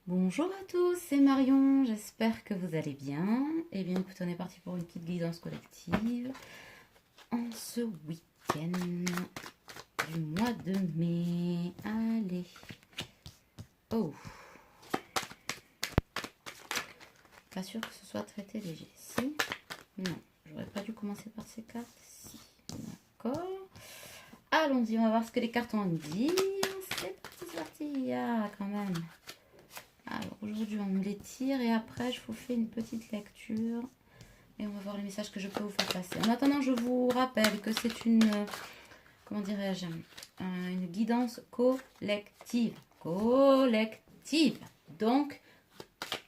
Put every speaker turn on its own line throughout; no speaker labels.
Bonjour à tous, c'est Marion, j'espère que vous allez bien. Et bien écoute, on est parti pour une petite guidance collective en ce week-end du mois de mai. Allez. Oh. Pas sûr que ce soit traité léger. Si. Non, j'aurais pas dû commencer par ces cartes. Si. D'accord. Allons-y, on va voir ce que les cartes ont à nous dire. C'est parti. Ah, quand même. Alors aujourd'hui on me les tire et après je vous fais une petite lecture et on va voir les messages que je peux vous faire passer. En attendant, je vous rappelle que c'est une, comment dirais-je, une guidance collective. Collective. Donc,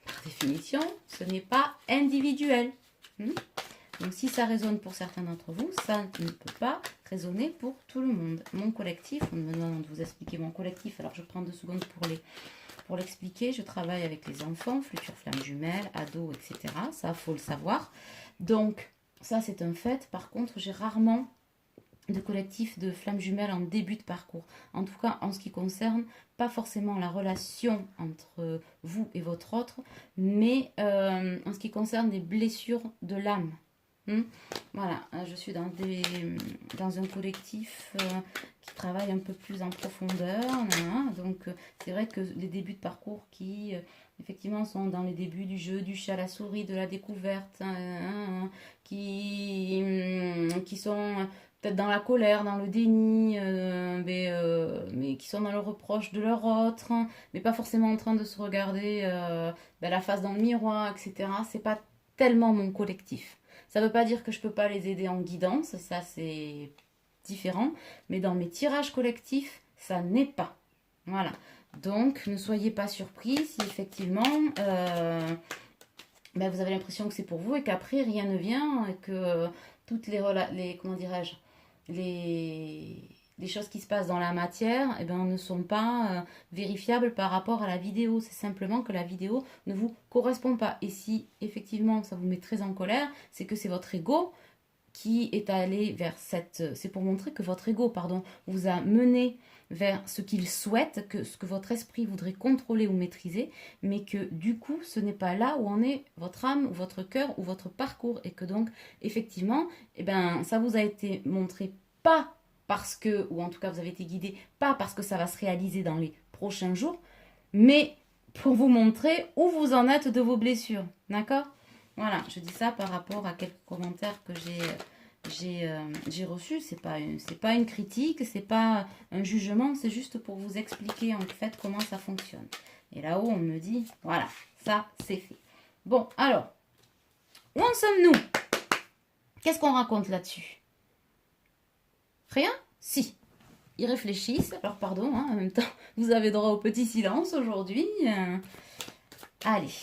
par définition, ce n'est pas individuel. Donc si ça résonne pour certains d'entre vous, ça ne peut pas résonner pour tout le monde. Mon collectif, on me demande de vous expliquer mon collectif, alors je prends 2 secondes pour l'expliquer. Je travaille avec les enfants, futures flammes jumelles, ados, etc. Ça, faut le savoir. Donc, ça, c'est un fait. Par contre, j'ai rarement de collectif de flammes jumelles en début de parcours. En tout cas, en ce qui concerne pas forcément la relation entre vous et votre autre, mais en ce qui concerne des blessures de l'âme. Voilà, je suis dans un collectif qui travaille un peu plus en profondeur. Donc, c'est vrai que les débuts de parcours qui, effectivement, sont dans les débuts du jeu, du chat à la souris, de la découverte, qui sont peut-être dans la colère, dans le déni, mais qui sont dans le reproche de leur autre, mais pas forcément en train de se regarder la face dans le miroir, etc. C'est pas tellement mon collectif. Ça ne veut pas dire que je ne peux pas les aider en guidance, ça c'est différent, mais dans mes tirages collectifs, ça n'est pas. Voilà. Donc, ne soyez pas surpris si effectivement vous avez l'impression que c'est pour vous et qu'après rien ne vient et que toutes les comment dirais-je, les choses qui se passent dans la matière ne sont pas vérifiables par rapport à la vidéo. C'est simplement que la vidéo ne vous correspond pas. Et si effectivement ça vous met très en colère, c'est que c'est votre ego qui est allé vers cette... C'est pour montrer que votre ego, vous a mené vers ce qu'il souhaite, ce que votre esprit voudrait contrôler ou maîtriser, mais que du coup, ce n'est pas là où en est votre âme, ou votre cœur, ou votre parcours, et que donc, effectivement, ça vous a été montré pas parce que, ou en tout cas vous avez été guidé, pas parce que ça va se réaliser dans les prochains jours, mais pour vous montrer où vous en êtes de vos blessures, d'accord ? Voilà, je dis ça par rapport à quelques commentaires que j'ai reçus. C'est pas une critique, c'est pas un jugement, c'est juste pour vous expliquer en fait comment ça fonctionne. Et là-haut, on me dit, voilà, ça c'est fait. Bon, alors, où en sommes-nous? Qu'est-ce qu'on raconte là-dessus? Rien? Si. Ils réfléchissent, alors pardon, en même temps, vous avez droit au petit silence aujourd'hui. Allez.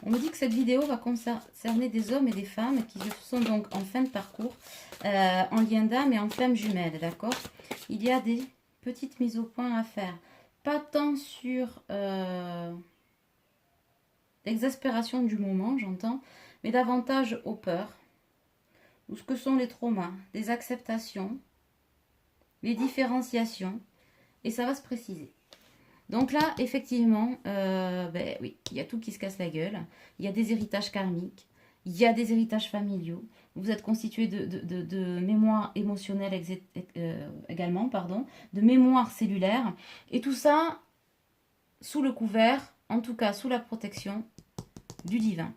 On me dit que cette vidéo va concerner des hommes et des femmes qui sont donc en fin de parcours, en lien d'âme et en flamme jumelle, d'accord? Il y a des petites mises au point à faire. Pas tant sur l'exaspération du moment, j'entends, mais davantage aux peurs, ou ce que sont les traumas, les acceptations, les différenciations, et ça va se préciser. Donc là, effectivement, oui, il y a tout qui se casse la gueule. Il y a des héritages karmiques, il y a des héritages familiaux. Vous êtes constitué de mémoire émotionnelle également, de mémoire cellulaire. Et tout ça sous le couvert, en tout cas sous la protection du divin.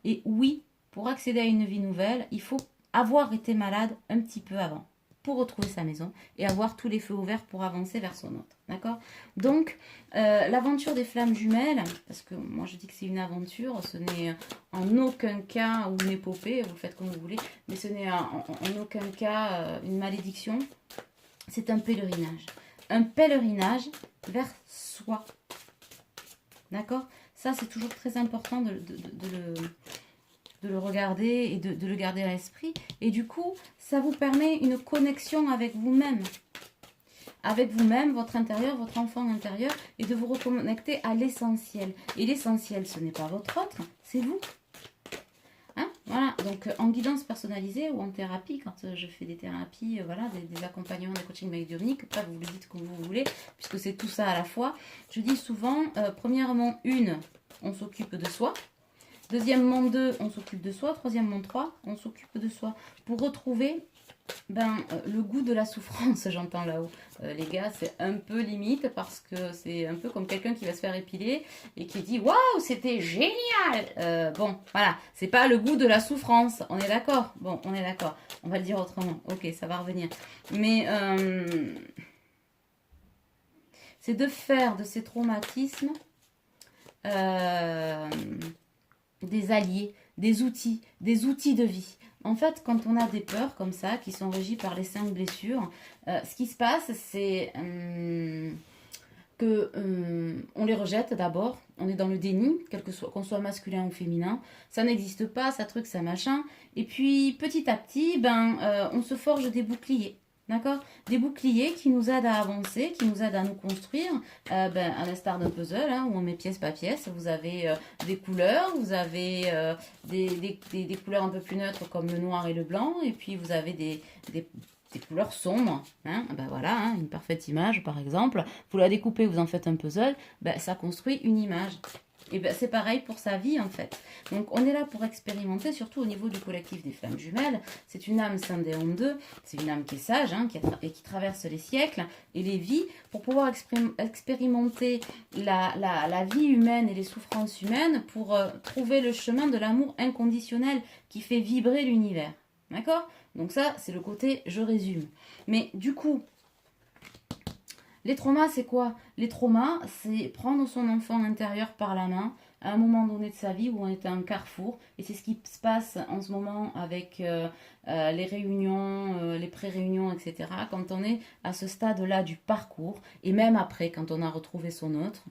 Et oui, pour accéder à une vie nouvelle, il faut avoir été malade un petit peu avant pour retrouver sa maison et avoir tous les feux ouverts pour avancer vers son autre. D'accord? Donc, l'aventure des flammes jumelles, parce que moi je dis que c'est une aventure, ce n'est en aucun cas une épopée, vous le faites comme vous voulez, mais ce n'est en aucun cas une malédiction, c'est un pèlerinage. Un pèlerinage vers soi. D'accord? Ça, c'est toujours très important de le regarder et de le garder à l'esprit. Et du coup, ça vous permet une connexion avec vous-même. Avec vous-même, votre intérieur, votre enfant intérieur, et de vous reconnecter à l'essentiel. Et l'essentiel, ce n'est pas votre autre, c'est vous. Hein? Voilà, donc en guidance personnalisée ou en thérapie, quand je fais des thérapies, voilà, des accompagnements, des coachings médiumniques, pas vous le dites comme vous voulez, puisque c'est tout ça à la fois. Je dis souvent, premièrement, on s'occupe de soi. Deuxièmement, 2, on s'occupe de soi. Troisièmement, 3, on s'occupe de soi. Pour retrouver le goût de la souffrance, j'entends là-haut. Les gars, c'est un peu limite parce que c'est un peu comme quelqu'un qui va se faire épiler et qui dit waouh, c'était génial. Bon, voilà, c'est pas le goût de la souffrance, on est d'accord. Bon, on est d'accord. On va le dire autrement. Ok, ça va revenir. Mais c'est de faire de ces traumatismes des alliés, des outils de vie. En fait, quand on a des peurs comme ça, qui sont régies par les 5 blessures, ce qui se passe, c'est que on les rejette d'abord. On est dans le déni, qu'on soit masculin ou féminin. Ça n'existe pas, ça truc, ça machin. Et puis, petit à petit, on se forge des boucliers. D'accord? Des boucliers qui nous aident à avancer, qui nous aident à nous construire, à l'instar d'un puzzle, hein, où on met pièce par pièce. Vous avez des couleurs, vous avez des couleurs un peu plus neutres comme le noir et le blanc, et puis vous avez des couleurs sombres. Hein, voilà, hein, une parfaite image par exemple. Vous la découpez, vous en faites un puzzle, ça construit une image. Et c'est pareil pour sa vie en fait. Donc on est là pour expérimenter, surtout au niveau du collectif des flammes jumelles. C'est une âme scindée en deux, c'est une âme qui est sage et qui traverse les siècles et les vies pour pouvoir expérimenter la vie humaine et les souffrances humaines pour trouver le chemin de l'amour inconditionnel qui fait vibrer l'univers. D'accord? Donc ça, c'est le côté je résume. Mais du coup, les traumas, c'est quoi? Les traumas, c'est prendre son enfant intérieur par la main à un moment donné de sa vie où on est à un carrefour. Et c'est ce qui se passe en ce moment avec les réunions, les pré-réunions, etc. Quand on est à ce stade-là du parcours, et même après, quand on a retrouvé son autre,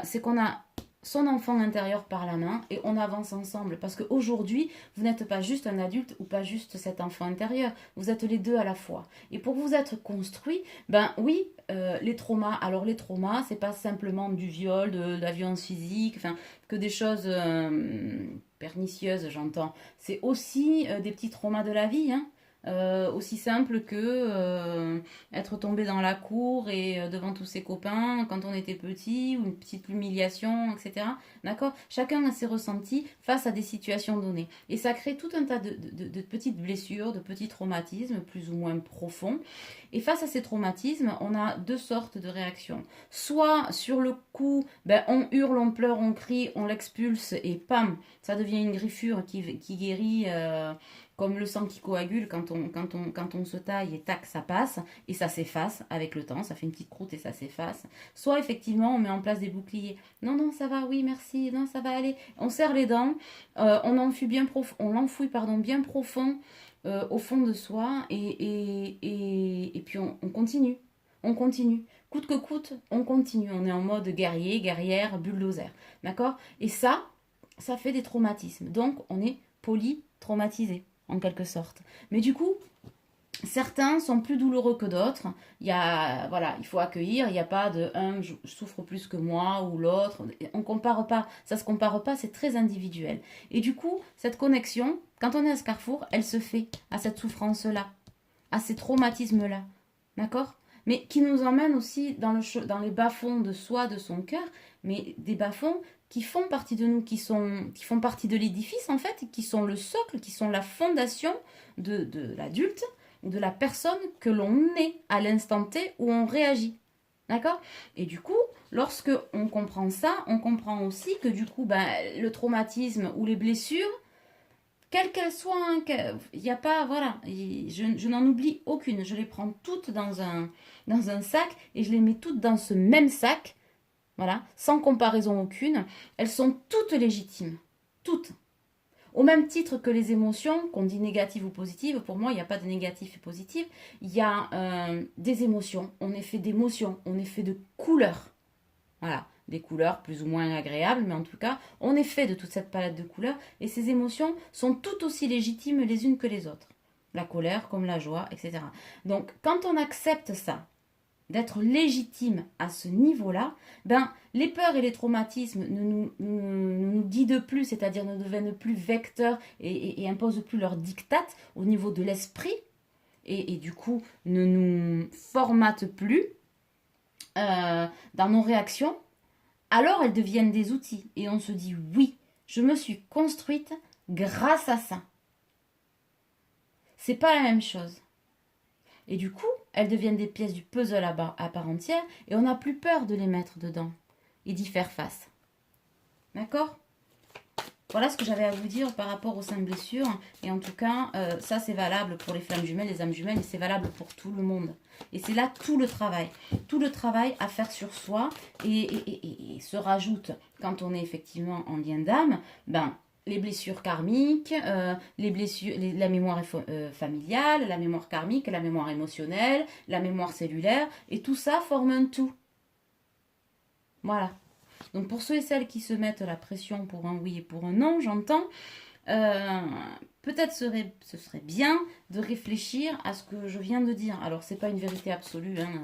c'est qu'on a son enfant intérieur par la main et on avance ensemble. Parce qu'aujourd'hui, vous n'êtes pas juste un adulte ou pas juste cet enfant intérieur. Vous êtes les deux à la fois. Et pour vous être construit, oui, les traumas. Alors les traumas, c'est pas simplement du viol, de la violence physique, enfin, que des choses pernicieuses, j'entends. C'est aussi des petits traumas de la vie, hein. Aussi simple que être tombé dans la cour et devant tous ses copains quand on était petit, ou une petite humiliation, etc. D'accord? Chacun a ses ressentis face à des situations données. Et ça crée tout un tas de petites blessures, de petits traumatismes plus ou moins profonds. Et face à ces traumatismes, on a 2 sortes de réactions. Soit sur le coup, on hurle, on pleure, on crie, on l'expulse et pam, ça devient une griffure qui guérit comme le sang qui coagule quand on se taille et tac, ça passe et ça s'efface avec le temps, ça fait une petite croûte et ça s'efface. Soit effectivement, on met en place des boucliers. Non, non, ça va, oui, merci, non, ça va aller. On serre les dents, on l'enfouit bien profond au fond de soi et puis on continue. On continue. Coûte que coûte, on continue. On est en mode guerrier, guerrière, bulldozer. D'accord? Et ça fait des traumatismes. Donc, on est polytraumatisé, en quelque sorte. Mais du coup, certains sont plus douloureux que d'autres. Il faut accueillir. Il n'y a pas de un, je souffre plus que moi ou l'autre. On compare pas. Ça se compare pas. C'est très individuel. Et du coup, cette connexion, quand on est à ce carrefour, elle se fait à cette souffrance-là, à ces traumatismes-là. D'accord? Mais qui nous emmène aussi dans les bas-fonds de soi, de son cœur, mais des bas-fonds qui font partie de nous, qui font partie de l'édifice en fait, qui sont le socle, qui sont la fondation de l'adulte, de la personne que l'on est à l'instant T où on réagit. D'accord? Et du coup, lorsque on comprend ça, on comprend aussi que du coup, le traumatisme ou les blessures, quelles qu'elles soient, il n'y a pas, voilà, je n'en oublie aucune. Je les prends toutes dans un sac et je les mets toutes dans ce même sac, voilà, sans comparaison aucune. Elles sont toutes légitimes, toutes. Au même titre que les émotions, qu'on dit négatives ou positives, pour moi, il n'y a pas de négatif et positif. Il y a des émotions, on est fait d'émotions, on est fait de couleurs. Voilà, des couleurs plus ou moins agréables, mais en tout cas, on est fait de toute cette palette de couleurs. Et ces émotions sont tout aussi légitimes les unes que les autres. La colère comme la joie, etc. Donc, quand on accepte ça, d'être légitime à ce niveau-là, ben, les peurs et les traumatismes ne nous guident plus, c'est-à-dire ne deviennent plus vecteurs et imposent plus leur diktat au niveau de l'esprit, et du coup ne nous formatent plus dans nos réactions, alors elles deviennent des outils. Et on se dit, oui, je me suis construite grâce à ça. C'est pas la même chose. Et du coup, elles deviennent des pièces du puzzle à part entière et on n'a plus peur de les mettre dedans et d'y faire face. D'accord ? Voilà ce que j'avais à vous dire par rapport aux 5 blessures. Et en tout cas, ça c'est valable pour les flammes jumelles, les âmes jumelles, et c'est valable pour tout le monde. Et c'est là tout le travail. Tout le travail à faire sur soi et se rajoute, quand on est effectivement en lien d'âme, ben, les blessures karmiques, les blessures, la mémoire familiale, la mémoire karmique, la mémoire émotionnelle, la mémoire cellulaire, et tout ça forme un tout. Voilà. Donc pour ceux et celles qui se mettent la pression pour un oui et pour un non, j'entends, peut-être ce serait bien de réfléchir à ce que je viens de dire. Alors c'est pas une vérité absolue, hein,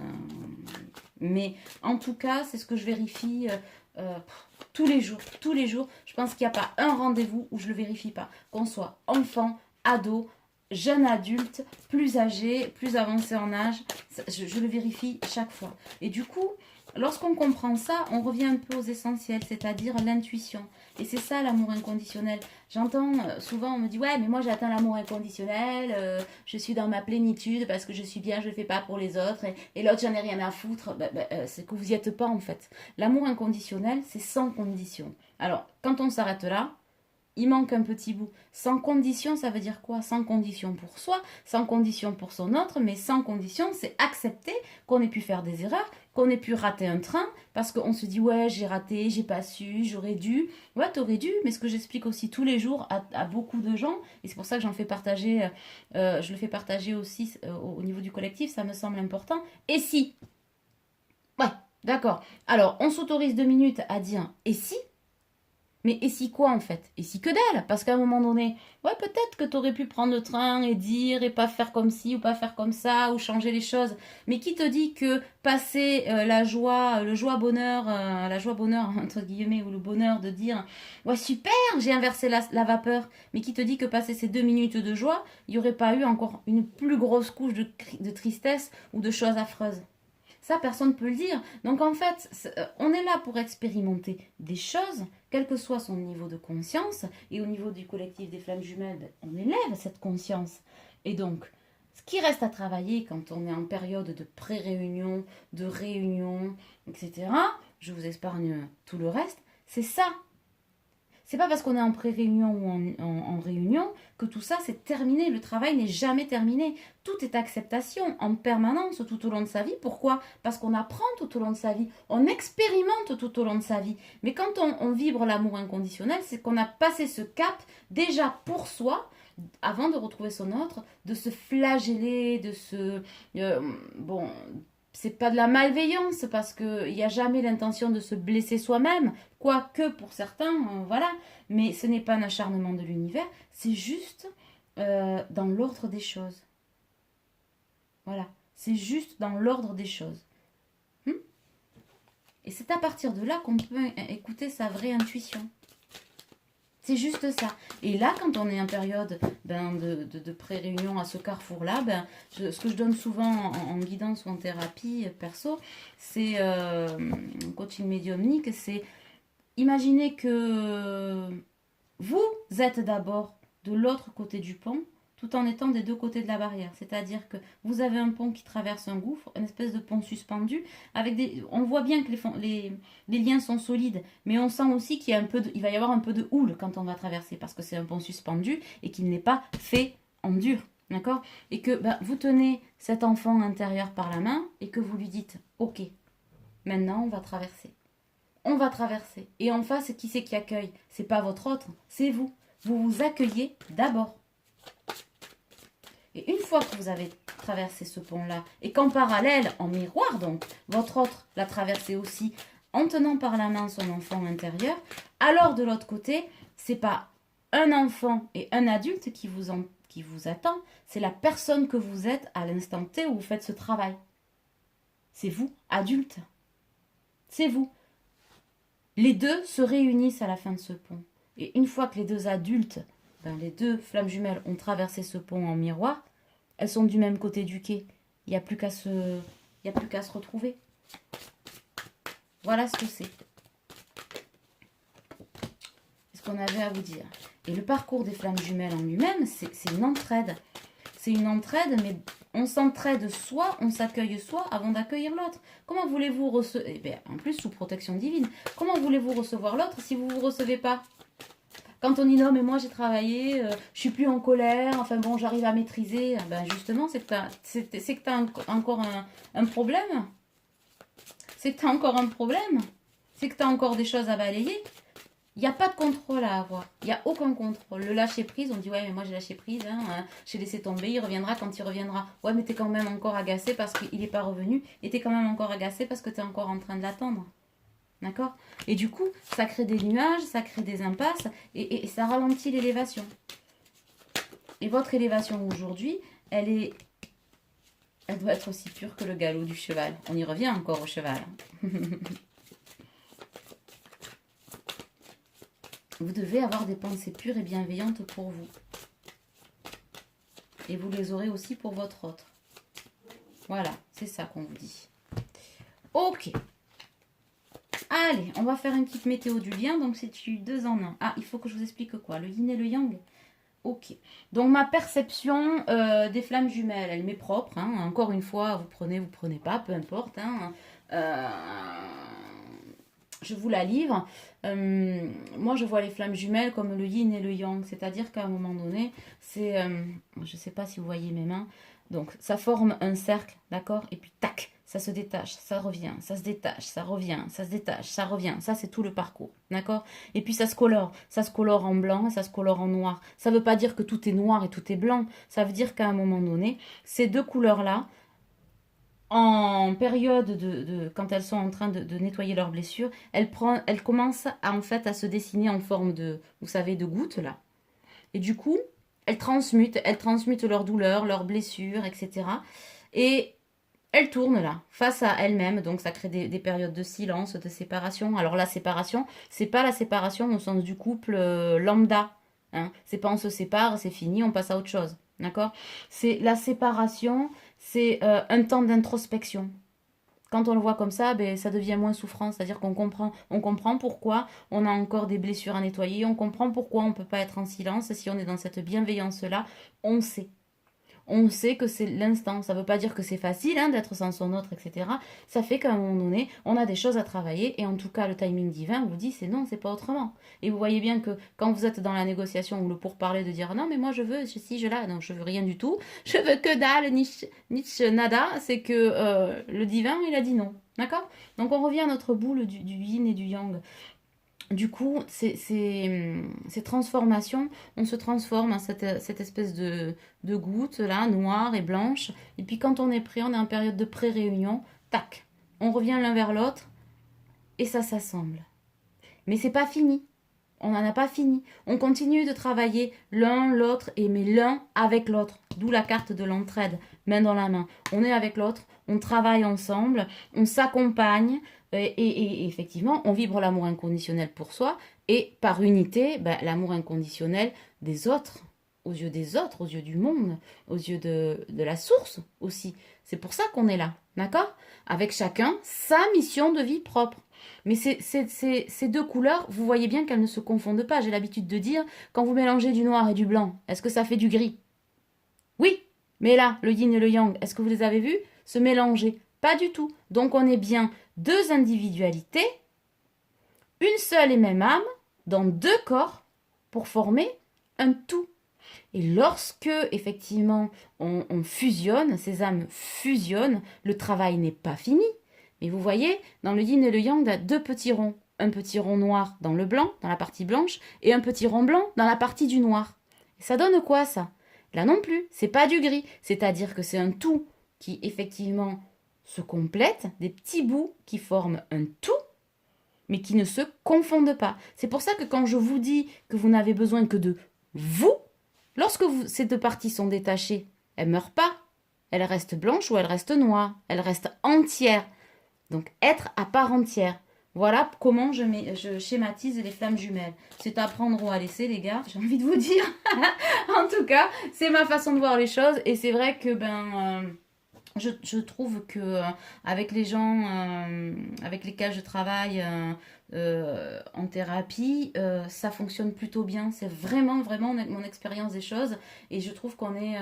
mais en tout cas c'est ce que je vérifie tous les jours. Tous les jours, je pense qu'il n'y a pas un rendez-vous où je le vérifie pas. Qu'on soit enfant, ado, jeune adulte, plus âgé, plus avancé en âge, je le vérifie chaque fois. Et du coup, lorsqu'on comprend ça, on revient un peu aux essentiels, c'est-à-dire l'intuition. Et c'est ça l'amour inconditionnel. J'entends souvent, on me dit, ouais, mais moi j'ai atteint l'amour inconditionnel, je suis dans ma plénitude parce que je suis bien, je le fais pas pour les autres, et l'autre j'en ai rien à foutre. C'est que vous n'y êtes pas en fait. L'amour inconditionnel, c'est sans condition. Alors, quand on s'arrête là, il manque un petit bout. Sans condition, ça veut dire quoi? Sans condition pour soi, sans condition pour son autre, mais sans condition, c'est accepter qu'on ait pu faire des erreurs, qu'on ait pu rater un train, parce qu'on se dit, ouais, j'ai raté, j'ai pas su, j'aurais dû. Ouais, t'aurais dû, mais ce que j'explique aussi tous les jours à beaucoup de gens, et c'est pour ça que j'en fais partager, je le fais partager aussi au niveau du collectif, ça me semble important. Et si? Ouais, d'accord. Alors, on s'autorise 2 minutes à dire, et si? Mais et si quoi en fait? Et si que dalle? Parce qu'à un moment donné, ouais, peut-être que tu aurais pu prendre le train et dire et pas faire comme ci ou pas faire comme ça ou changer les choses. Mais qui te dit que passer la joie bonheur entre guillemets ou le bonheur de dire ouais super, j'ai inversé la vapeur. Mais qui te dit que passer ces 2 minutes de joie, il n'y aurait pas eu encore une plus grosse couche de tristesse ou de choses affreuses? Ça, personne ne peut le dire. Donc en fait, on est là pour expérimenter des choses, quel que soit son niveau de conscience. Et au niveau du collectif des flammes jumelles, on élève cette conscience. Et donc, ce qui reste à travailler quand on est en période de pré-réunion, de réunion, etc., je vous épargne tout le reste, c'est ça. C'est pas parce qu'on est en pré-réunion ou en réunion que tout ça c'est terminé. Le travail n'est jamais terminé. Tout est acceptation en permanence tout au long de sa vie. Pourquoi? Parce qu'on apprend tout au long de sa vie. On expérimente tout au long de sa vie. Mais quand on vibre l'amour inconditionnel, c'est qu'on a passé ce cap déjà pour soi avant de retrouver son autre, de se flageller, de se... bon, c'est pas de la malveillance parce qu'il n'y a jamais l'intention de se blesser soi-même, quoique pour certains, voilà, mais ce n'est pas un acharnement de l'univers, c'est juste dans l'ordre des choses. Voilà, c'est juste dans l'ordre des choses. Et c'est à partir de là qu'on peut écouter sa vraie intuition. C'est juste ça. Et là, quand on est en période de pré-réunion à ce carrefour-là, ce que je donne souvent en guidance ou en thérapie perso, c'est coaching médiumnique, c'est imaginer que vous êtes d'abord de l'autre côté du pont, tout en étant des deux côtés de la barrière. C'est-à-dire que vous avez un pont qui traverse un gouffre, une espèce de pont suspendu, avec on voit bien que les liens sont solides, mais on sent aussi qu'il il va y avoir un peu de houle quand on va traverser, parce que c'est un pont suspendu et qu'il n'est pas fait en dur. D'accord? Et que vous tenez cet enfant intérieur par la main et que vous lui dites « Ok, maintenant on va traverser. » On va traverser. Et en face, qui c'est qui accueille? C'est pas votre autre, c'est vous. Vous vous accueillez d'abord. Et une fois que vous avez traversé ce pont-là, et qu'en parallèle, en miroir donc, votre autre l'a traversé aussi, en tenant par la main son enfant intérieur, alors de l'autre côté, c'est pas un enfant et un adulte qui vous attend, c'est la personne que vous êtes à l'instant T où vous faites ce travail. C'est vous, adulte. C'est vous. Les deux se réunissent à la fin de ce pont. Et une fois que les deux adultes, les deux flammes jumelles ont traversé ce pont en miroir, elles sont du même côté du quai. Il n'y a plus qu'à se retrouver. Voilà ce que c'est. C'est ce qu'on avait à vous dire. Et le parcours des flammes jumelles en lui-même, c'est une entraide. C'est une entraide, mais on s'entraide soi, on s'accueille soi avant d'accueillir l'autre. Comment voulez-vous recevoir... en plus, sous protection divine. Comment voulez-vous recevoir l'autre si vous ne vous recevez pas? Quand on dit non, mais moi j'ai travaillé, je suis plus en colère, enfin bon, j'arrive à maîtriser, justement, c'est que tu as encore un problème. C'est que tu as encore un problème. C'est que tu as encore des choses à balayer. Il n'y a pas de contrôle à avoir. Il n'y a aucun contrôle. Le lâcher prise, on dit ouais, mais moi j'ai lâché prise, j'ai laissé tomber, il reviendra quand il reviendra. Ouais, mais tu es quand même encore agacé parce qu'il n'est pas revenu. Et tu es quand même encore agacé parce que tu es encore en train de l'attendre. D'accord? Et du coup, ça crée des nuages, ça crée des impasses et ça ralentit l'élévation. Et votre élévation aujourd'hui, elle doit être aussi pure que le galop du cheval. On y revient encore au cheval. Vous devez avoir des pensées pures et bienveillantes pour vous. Et vous les aurez aussi pour votre autre. Voilà, c'est ça qu'on vous dit. Ok. Allez, on va faire une petite météo du lien. Donc, c'est 2 en 1. Ah, il faut que je vous explique quoi? Le yin et le yang? Ok. Donc, ma perception des flammes jumelles, elle m'est propre. Encore une fois, vous prenez pas, peu importe. Je vous la livre. Moi, je vois les flammes jumelles comme le yin et le yang. C'est-à-dire qu'à un moment donné, c'est... je ne sais pas si vous voyez mes mains. Donc, ça forme un cercle, d'accord? Et puis, tac, ça se détache, ça revient, ça se détache, ça revient, ça se détache, ça revient. Ça, c'est tout le parcours, d'accord? Et puis, ça se colore. Ça se colore en blanc et ça se colore en noir. Ça ne veut pas dire que tout est noir et tout est blanc. Ça veut dire qu'à un moment donné, ces deux couleurs-là, en période quand elles sont en train de nettoyer leurs blessures, elles commencent en fait à se dessiner en forme de, vous savez, de gouttes là. Et du coup, elles transmutent leur douleur, leurs blessures, etc. Et elles tournent là, face à elles-mêmes. Donc ça crée des périodes de silence, de séparation. Alors la séparation, c'est pas la séparation au sens du couple lambda. C'est pas on se sépare, c'est fini, on passe à autre chose. D'accord? C'est la séparation, c'est un temps d'introspection. Quand on le voit comme ça, ça devient moins souffrant. C'est-à-dire qu'on comprend pourquoi on a encore des blessures à nettoyer. On comprend pourquoi on ne peut pas être en silence. Si on est dans cette bienveillance-là, on sait. On sait que c'est l'instant. Ça ne veut pas dire que c'est facile d'être sans son autre, etc. Ça fait qu'à un moment donné, on a des choses à travailler. Et en tout cas, le timing divin vous dit c'est non, c'est pas autrement. Et vous voyez bien que quand vous êtes dans la négociation ou le pourparler de dire non, mais moi je veux ceci, je là, non, je veux rien du tout. Je veux que dalle, niche, nada. C'est que le divin, il a dit non. D'accord? Donc on revient à notre boule du yin et du yang. Du coup, ces transformations, on se transforme en cette espèce de goutte là, noire et blanche. Et puis quand on est prêt, on est en période de pré-réunion, tac, on revient l'un vers l'autre et ça s'assemble. Mais c'est pas fini. On n'en a pas fini. On continue de travailler l'un, l'autre, mais l'un avec l'autre. D'où la carte de l'entraide, main dans la main. On est avec l'autre, on travaille ensemble, on s'accompagne. Et effectivement, on vibre l'amour inconditionnel pour soi. Et par unité, l'amour inconditionnel des autres, aux yeux des autres, aux yeux du monde, aux yeux de la source aussi. C'est pour ça qu'on est là, d'accord? Avec chacun sa mission de vie propre. Mais ces deux couleurs, vous voyez bien qu'elles ne se confondent pas. J'ai l'habitude de dire, quand vous mélangez du noir et du blanc, est-ce que ça fait du gris? Oui, mais là, le yin et le yang, est-ce que vous les avez vus se mélanger? Pas du tout. Donc on est bien deux individualités, une seule et même âme, dans deux corps, pour former un tout. Et lorsque, effectivement, on fusionne, ces âmes fusionnent, le travail n'est pas fini. Mais vous voyez, dans le yin et le yang, il y a deux petits ronds. Un petit rond noir dans le blanc, dans la partie blanche, et un petit rond blanc dans la partie du noir. Et ça donne quoi, ça? Là non plus, c'est pas du gris. C'est-à-dire que c'est un tout qui, effectivement, se complètent, des petits bouts qui forment un tout, mais qui ne se confondent pas. C'est pour ça que quand je vous dis que vous n'avez besoin que de vous, lorsque ces deux parties sont détachées, elles ne meurent pas. Elles restent blanches ou elles restent noires. Elles restent entières. Donc, être à part entière. Voilà comment je schématise les flammes jumelles. C'est à prendre ou à laisser, les gars, j'ai envie de vous dire. En tout cas, c'est ma façon de voir les choses. Et c'est vrai que je trouve que avec les gens avec lesquels je travaille en thérapie, ça fonctionne plutôt bien. C'est vraiment, vraiment mon expérience des choses. Et je trouve qu'on est,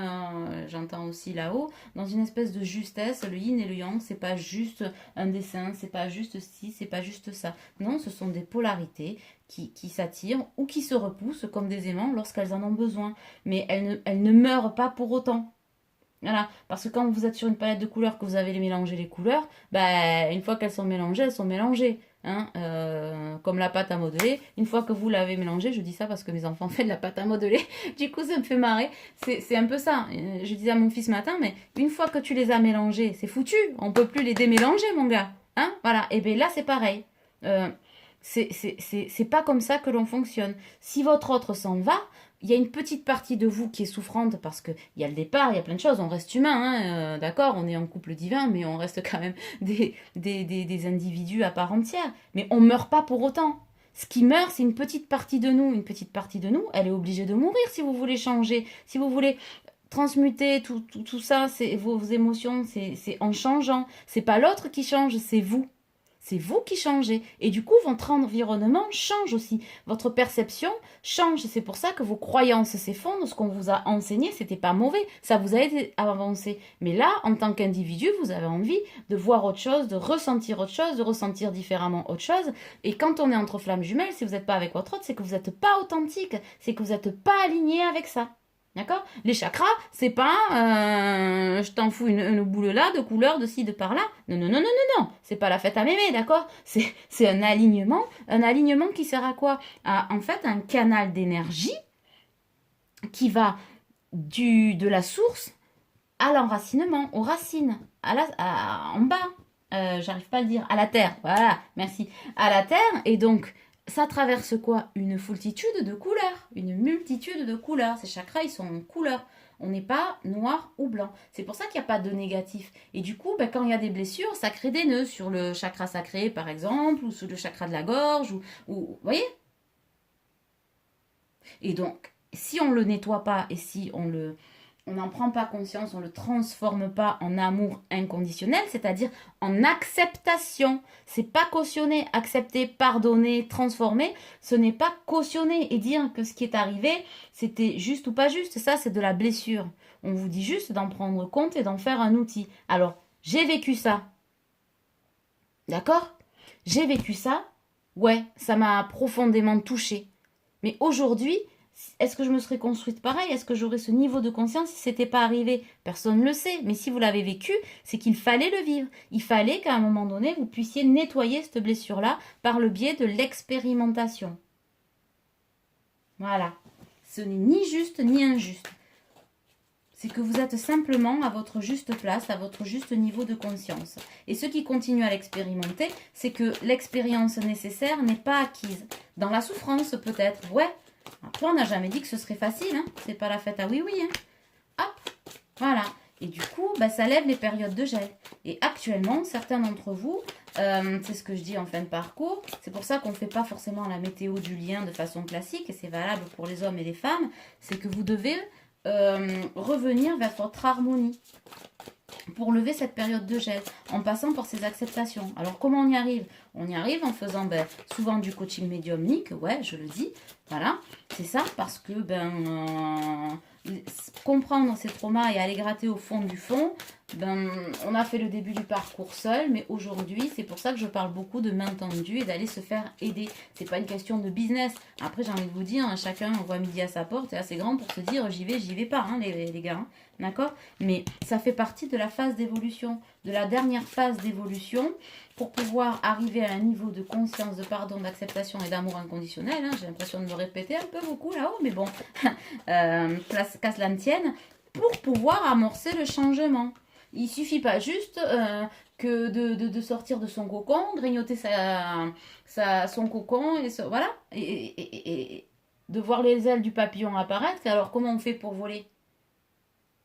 j'entends aussi là-haut, dans une espèce de justesse. Le yin et le yang, c'est pas juste un dessin, c'est pas juste ci, c'est pas juste ça. Non, ce sont des polarités qui s'attirent ou qui se repoussent comme des aimants lorsqu'elles en ont besoin. Mais elles ne meurent pas pour autant. Voilà, parce que quand vous êtes sur une palette de couleurs, que vous avez mélangé les couleurs, bah, une fois qu'elles sont mélangées, elles sont mélangées. Hein, comme la pâte à modeler, une fois que vous l'avez mélangée, je dis ça parce que mes enfants font de la pâte à modeler, du coup ça me fait marrer, c'est un peu ça. Je disais à mon fils ce matin, mais une fois que tu les as mélangées, c'est foutu, on peut plus les démélanger mon gars. Hein, voilà, et bien là c'est pareil. Euh, c'est pas comme ça que l'on fonctionne. Si votre autre s'en va, il y a une petite partie de vous qui est souffrante parce qu'il y a le départ, il y a plein de choses, on reste humain, hein, d'accord, on est en couple divin, mais on reste quand même des individus à part entière. Mais on ne meurt pas pour autant. Ce qui meurt, c'est une petite partie de nous. Une petite partie de nous, elle est obligée de mourir si vous voulez changer, si vous voulez transmuter tout ça, vos émotions, c'est en changeant. C'est pas l'autre qui change, c'est vous. C'est vous qui changez. Et du coup, votre environnement change aussi. Votre perception change. C'est pour ça que vos croyances s'effondrent. Ce qu'on vous a enseigné, c'était pas mauvais. Ça vous a aidé à avancer. Mais là, en tant qu'individu, vous avez envie de voir autre chose, de ressentir différemment autre chose. Et quand on est entre flammes jumelles, si vous n'êtes pas avec votre autre, c'est que vous n'êtes pas authentique. C'est que vous n'êtes pas aligné avec ça. D'accord. Les chakras, c'est pas je t'en fous une boule là, de couleur, de ci, de par là. Non, non, non, non, non, non. C'est pas la fête à mémé, d'accord. C'est un alignement. Un alignement qui sert à quoi? À, en fait, un canal d'énergie qui va de la source à l'enracinement, aux racines, en bas. J'arrive pas à le dire. À la terre. Voilà, merci. À la terre. Et donc, ça traverse quoi? Une foultitude de couleurs, une multitude de couleurs. Ces chakras, ils sont en couleurs. On n'est pas noir ou blanc. C'est pour ça qu'il n'y a pas de négatif. Et du coup, ben, quand il y a des blessures, ça crée des nœuds sur le chakra sacré, par exemple, ou sur le chakra de la gorge, vous voyez? Et donc, si on ne le nettoie pas et si on n'en prend pas conscience, on ne le transforme pas en amour inconditionnel, c'est-à-dire en acceptation. C'est pas cautionner, accepter, pardonner, transformer, ce n'est pas cautionner et dire que ce qui est arrivé, c'était juste ou pas juste. Ça, c'est de la blessure. On vous dit juste d'en prendre compte et d'en faire un outil. Alors, j'ai vécu ça. D'accord? J'ai vécu ça. Ouais, ça m'a profondément touchée. Mais aujourd'hui, est-ce que je me serais construite pareil? Est-ce que j'aurais ce niveau de conscience si c'était pas arrivé? Personne ne le sait. Mais si vous l'avez vécu, c'est qu'il fallait le vivre. Il fallait qu'à un moment donné, vous puissiez nettoyer cette blessure-là par le biais de l'expérimentation. Voilà. Ce n'est ni juste ni injuste. C'est que vous êtes simplement à votre juste place, à votre juste niveau de conscience. Et ceux qui continuent à l'expérimenter, c'est que l'expérience nécessaire n'est pas acquise. Dans la souffrance, peut-être, ouais. Après, on n'a jamais dit que ce serait facile, hein. C'est pas la fête à oui-oui, hein. Hop, voilà. Et du coup, bah, ça lève les périodes de gel. Et actuellement, certains d'entre vous, c'est ce que je dis en fin de parcours, c'est pour ça qu'on ne fait pas forcément la météo du lien de façon classique, et c'est valable pour les hommes et les femmes, c'est que vous devez revenir vers votre harmonie pour lever cette période de gel en passant par ces acceptations. Alors comment on y arrive? On y arrive en faisant souvent du coaching médiumnique, ouais, je le dis, voilà, c'est ça, parce que comprendre ces traumas et aller gratter au fond du fond, on a fait le début du parcours seul, mais aujourd'hui, c'est pour ça que je parle beaucoup de main tendue et d'aller se faire aider. C'est pas une question de business. Après, j'ai envie de vous dire, hein, chacun voit midi à sa porte, est assez grand pour se dire j'y vais pas, hein, les gars, hein, d'accord? Mais ça fait partie de la phase d'évolution, de la dernière phase d'évolution pour pouvoir arriver à un niveau de conscience, de pardon, d'acceptation et d'amour inconditionnel. Hein. J'ai l'impression de me répéter un peu beaucoup là-haut, mais bon, qu'à cela ne tienne, pour pouvoir amorcer le changement. Il suffit pas juste que de sortir de son cocon, grignoter son cocon, et voilà, et de voir les ailes du papillon apparaître. Alors comment on fait pour voler?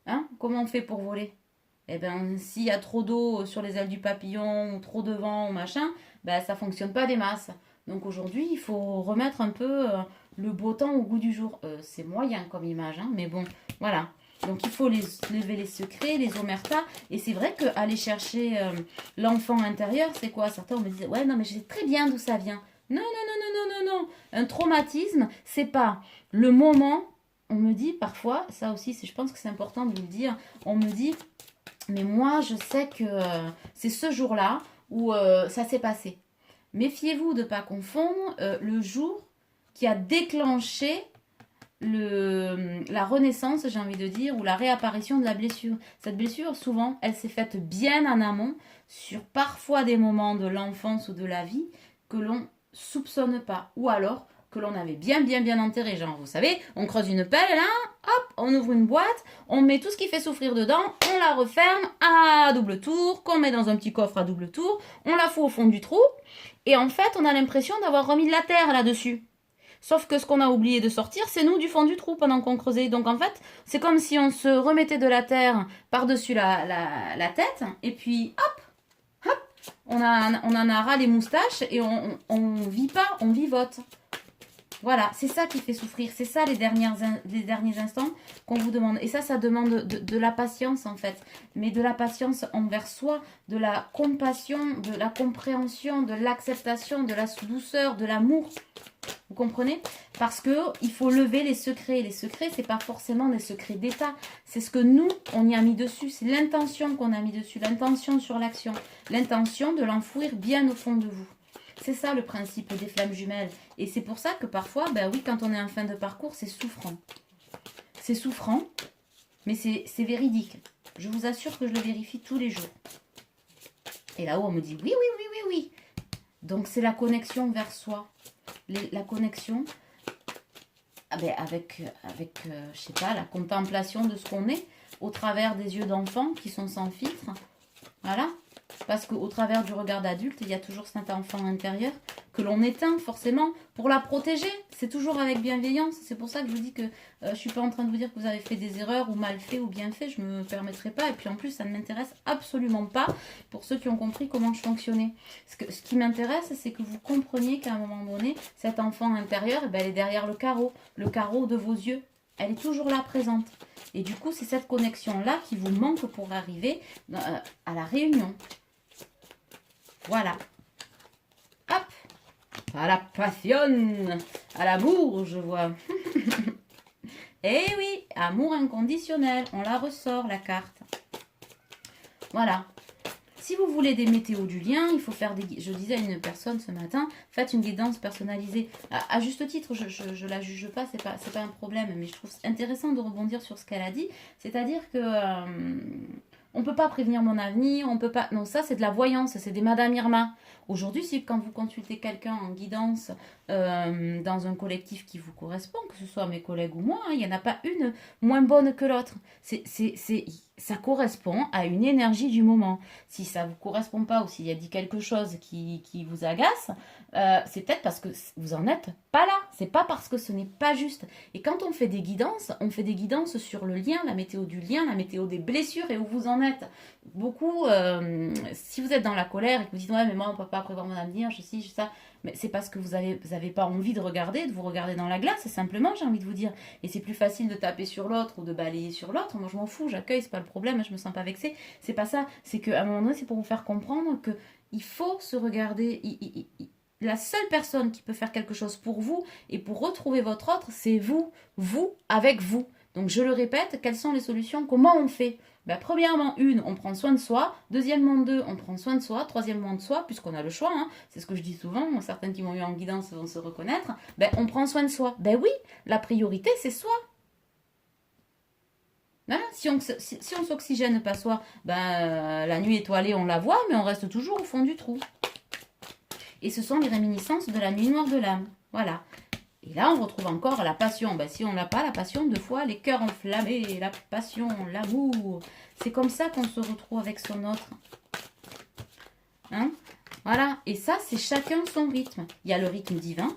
Hein? Comment on fait pour voler? eh ben, s'il y a trop d'eau sur les ailes du papillon ou trop de vent ou machin, ben, ça fonctionne pas des masses. Donc aujourd'hui, il faut remettre un peu le beau temps au goût du jour. C'est moyen comme image, hein, mais bon, voilà. Donc il faut lever les secrets, les omertas. Et c'est vrai qu'aller chercher l'enfant intérieur, c'est quoi? Certains me disent, ouais, non, mais je sais très bien d'où ça vient. Non, non, non, non, non, non, non. Un traumatisme, c'est pas le moment. On me dit parfois, ça aussi, je pense que c'est important de vous le dire, on me dit, mais moi, je sais que c'est ce jour-là où ça s'est passé. Méfiez-vous de ne pas confondre le jour qui a déclenché la renaissance, j'ai envie de dire, ou la réapparition de la blessure. Cette blessure, souvent, elle s'est faite bien en amont, sur parfois des moments de l'enfance ou de la vie que l'on soupçonne pas. Ou alors que l'on avait bien enterré. Genre, vous savez, on creuse une pelle, là, hop, on ouvre une boîte, on met tout ce qui fait souffrir dedans, on la referme à double tour, qu'on met dans un petit coffre à double tour, on la fout au fond du trou, et en fait, on a l'impression d'avoir remis de la terre là-dessus. Sauf que ce qu'on a oublié de sortir, c'est nous du fond du trou pendant qu'on creusait. Donc en fait, c'est comme si on se remettait de la terre par-dessus la tête, et puis hop, hop, on en a ras les moustaches, et on vit pas, on vivote. Voilà, c'est ça qui fait souffrir. C'est ça les derniers instants qu'on vous demande. Et ça demande de la patience en fait. Mais de la patience envers soi, de la compassion, de la compréhension, de l'acceptation, de la douceur, de l'amour. Vous comprenez? Parce que il faut lever les secrets. Les secrets, c'est pas forcément des secrets d'état. C'est ce que nous, on y a mis dessus. C'est l'intention qu'on a mis dessus. L'intention sur l'action. L'intention de l'enfouir bien au fond de vous. C'est ça le principe des flammes jumelles. Et c'est pour ça que parfois, ben oui, quand on est en fin de parcours, c'est souffrant. C'est souffrant, mais c'est véridique. Je vous assure que je le vérifie tous les jours. Et là-haut, on me dit oui, oui, oui, oui, oui. Donc c'est la connexion vers soi. La connexion avec je sais pas, la contemplation de ce qu'on est au travers des yeux d'enfant qui sont sans filtre. Voilà. Parce qu'au travers du regard d'adulte, il y a toujours cet enfant intérieur que l'on éteint forcément pour la protéger. C'est toujours avec bienveillance. C'est pour ça que je vous dis que je ne suis pas en train de vous dire que vous avez fait des erreurs ou mal fait ou bien fait. Je ne me permettrai pas. Et puis en plus, ça ne m'intéresse absolument pas pour ceux qui ont compris comment je fonctionnais. Ce qui m'intéresse, c'est que vous compreniez qu'à un moment donné, cet enfant intérieur, elle est derrière le carreau de vos yeux. Elle est toujours là, présente. Et du coup, c'est cette connexion-là qui vous manque pour arriver à la réunion. Voilà. Hop. À la passion. À l'amour, je vois. Eh oui, amour inconditionnel. On la ressort, la carte. Voilà. Si vous voulez des météos du lien, il faut faire des... Je disais à une personne ce matin, faites une guidance personnalisée. À juste titre, je la juge pas, c'est pas un problème, mais je trouve intéressant de rebondir sur ce qu'elle a dit. C'est-à-dire que on peut pas prévenir mon avenir, on peut pas... Non, ça c'est de la voyance, c'est des Madame Irma. Aujourd'hui, si quand vous consultez quelqu'un en guidance dans un collectif qui vous correspond, que ce soit mes collègues ou moi, il n'y en a pas une moins bonne que l'autre. Ça correspond à une énergie du moment. Si ça ne vous correspond pas ou s'il y a dit quelque chose qui vous agace, c'est peut-être parce que vous n'en êtes pas là. C'est pas parce que ce n'est pas juste. Et quand on fait des guidances sur le lien, la météo du lien, la météo des blessures et où vous en êtes. Beaucoup, si vous êtes dans la colère et que vous dites ouais mais moi on ne peut pas prévoir mon avenir, je ça, mais c'est parce que vous avez pas envie de vous regarder dans la glace, simplement j'ai envie de vous dire. Et c'est plus facile de taper sur l'autre ou de balayer sur l'autre. Moi je m'en fous, j'accueille, c'est pas le problème, je me sens pas vexée. C'est pas ça, c'est qu'à un moment donné c'est pour vous faire comprendre que il faut se regarder. La seule personne qui peut faire quelque chose pour vous et pour retrouver votre autre, c'est vous avec vous. Donc je le répète, quelles sont les solutions? Comment on fait? Premièrement, on prend soin de soi. Deuxièmement, on prend soin de soi. Troisièmement, de soi, puisqu'on a le choix. C'est ce que je dis souvent. Certaines qui m'ont eu en guidance vont se reconnaître. On prend soin de soi. Oui, la priorité, c'est soi. Voilà. Si on s'oxygène pas soi, la nuit étoilée, on la voit, mais on reste toujours au fond du trou. Et ce sont les réminiscences de la nuit noire de l'âme. Voilà. Et là, on retrouve encore la passion. Si on n'a pas la passion, deux fois, les cœurs enflammés, la passion, l'amour. C'est comme ça qu'on se retrouve avec son autre. Voilà. Et ça, c'est chacun son rythme. Il y a le rythme divin,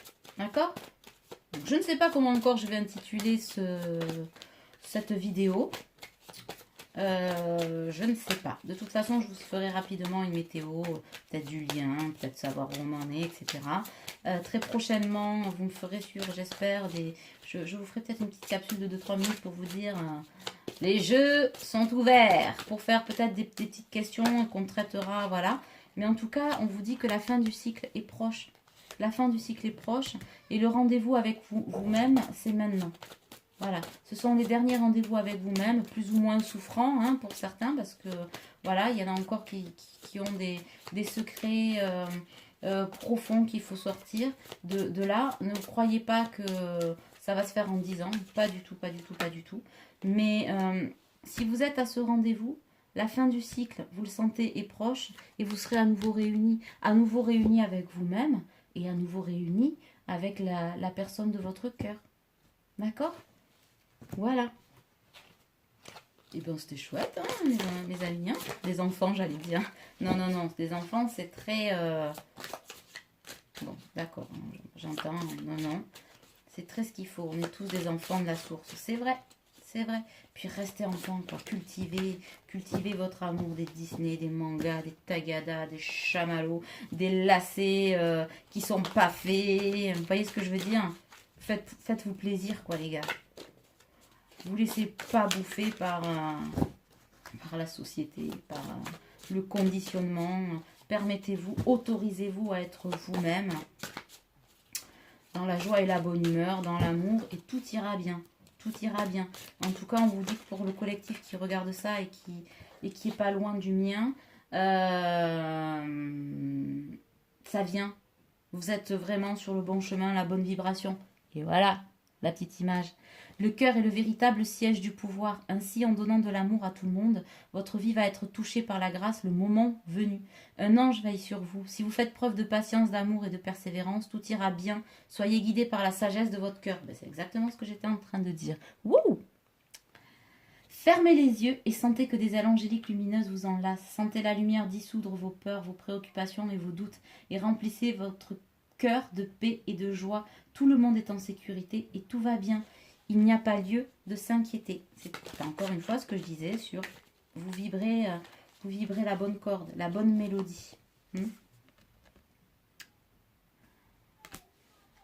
D'accord? Je ne sais pas comment encore je vais intituler cette vidéo. Je ne sais pas. De toute façon, je vous ferai rapidement une météo, peut-être du lien, peut-être savoir où on en est, etc. Très prochainement, vous me ferez sur, j'espère, je vous ferai peut-être une petite capsule de 2-3 minutes pour vous dire les jeux sont ouverts, pour faire peut-être des petites questions qu'on traitera, voilà. Mais en tout cas, on vous dit que la fin du cycle est proche. La fin du cycle est proche et le rendez-vous avec vous-même, c'est maintenant. Voilà, ce sont les derniers rendez-vous avec vous-même, plus ou moins souffrants hein, pour certains, parce que voilà, il y en a encore qui ont des secrets profonds qu'il faut sortir de là. Ne croyez pas que ça va se faire en 10 ans, pas du tout, pas du tout, pas du tout. Mais si vous êtes à ce rendez-vous, la fin du cycle, vous le sentez, est proche et vous serez à nouveau réunis avec vous-même et à nouveau réunis avec la personne de votre cœur. D'accord ? Voilà. Et bien c'était chouette, hein, mes amis. Hein, des enfants, j'allais dire. Non, non, non, des enfants, c'est très... Bon, d'accord, hein, j'entends. Non, non. C'est très ce qu'il faut. On est tous des enfants de la source. C'est vrai, c'est vrai. Puis restez enfants, quoi. Cultivez votre amour des Disney, des mangas, des tagadas, des chamallows, des lacets qui sont pas faits. Vous voyez ce que je veux dire? Faites-vous plaisir, quoi, les gars. Vous laissez pas bouffer par la société, par le conditionnement. Permettez-vous, autorisez-vous à être vous-même, dans la joie et la bonne humeur, dans l'amour, et tout ira bien. Tout ira bien. En tout cas, on vous dit que pour le collectif qui regarde ça et qui est pas loin du mien, ça vient. Vous êtes vraiment sur le bon chemin, la bonne vibration. Et voilà, la petite image. Le cœur est le véritable siège du pouvoir. Ainsi, en donnant de l'amour à tout le monde, votre vie va être touchée par la grâce le moment venu. Un ange veille sur vous. Si vous faites preuve de patience, d'amour et de persévérance, tout ira bien. Soyez guidés par la sagesse de votre cœur. Ben, c'est exactement ce que j'étais en train de dire. Wouh! Fermez les yeux et sentez que des ailes angéliques lumineuses vous enlacent. Sentez la lumière dissoudre vos peurs, vos préoccupations et vos doutes. Et remplissez votre cœur de paix et de joie. Tout le monde est en sécurité et tout va bien. Il n'y a pas lieu de s'inquiéter. C'est encore une fois ce que je disais sur vous vibrez la bonne corde, la bonne mélodie.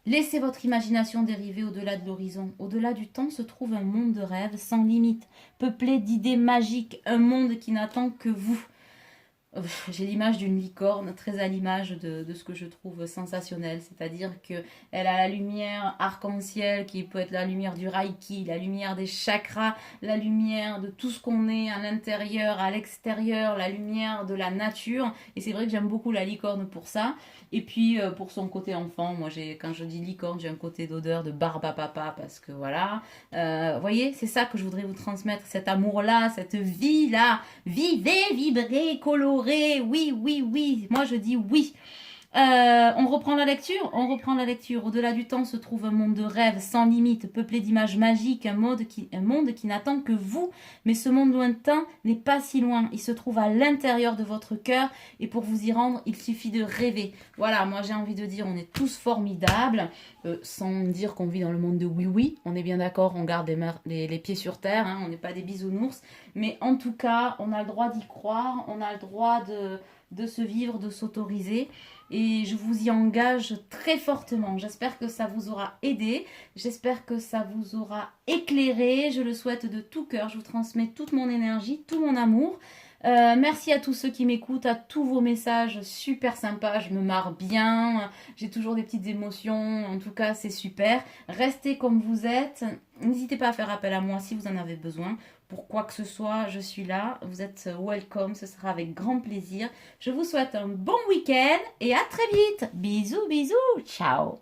Laissez votre imagination dériver au-delà de l'horizon. Au-delà du temps se trouve un monde de rêves sans limite, peuplé d'idées magiques, un monde qui n'attend que vous. J'ai l'image d'une licorne, très à l'image de ce que je trouve sensationnel, c'est-à-dire qu'elle a la lumière arc-en-ciel qui peut être la lumière du Reiki, la lumière des chakras, la lumière de tout ce qu'on est à l'intérieur, à l'extérieur, la lumière de la nature, et c'est vrai que j'aime beaucoup la licorne pour ça. Et puis pour son côté enfant, moi quand je dis licorne, j'ai un côté d'odeur de barbe à papa, parce que voilà, vous voyez, c'est ça que je voudrais vous transmettre, cet amour-là, cette vie-là, vivez, vibrez, colorez. Oui, oui, oui. Moi, je dis oui. On reprend la lecture. Au-delà du temps se trouve un monde de rêves sans limite, peuplé d'images magiques, un monde qui n'attend que vous. Mais ce monde lointain n'est pas si loin. Il se trouve à l'intérieur de votre cœur. Et pour vous y rendre, il suffit de rêver. Voilà, moi j'ai envie de dire, on est tous formidables. Sans dire qu'on vit dans le monde de oui-oui. On est bien d'accord, on garde les pieds sur terre. Hein, on n'est pas des bisounours. Mais en tout cas, on a le droit d'y croire. On a le droit de se vivre, de s'autoriser. Et je vous y engage très fortement. J'espère que ça vous aura aidé. J'espère que ça vous aura éclairé. Je le souhaite de tout cœur. Je vous transmets toute mon énergie, tout mon amour. Merci à tous ceux qui m'écoutent, à tous vos messages super sympas. Je me marre bien. J'ai toujours des petites émotions. En tout cas, c'est super. Restez comme vous êtes. N'hésitez pas à faire appel à moi si vous en avez besoin. Pour quoi que ce soit, je suis là. Vous êtes welcome. Ce sera avec grand plaisir. Je vous souhaite un bon week-end et à très vite. Bisous, bisous. Ciao.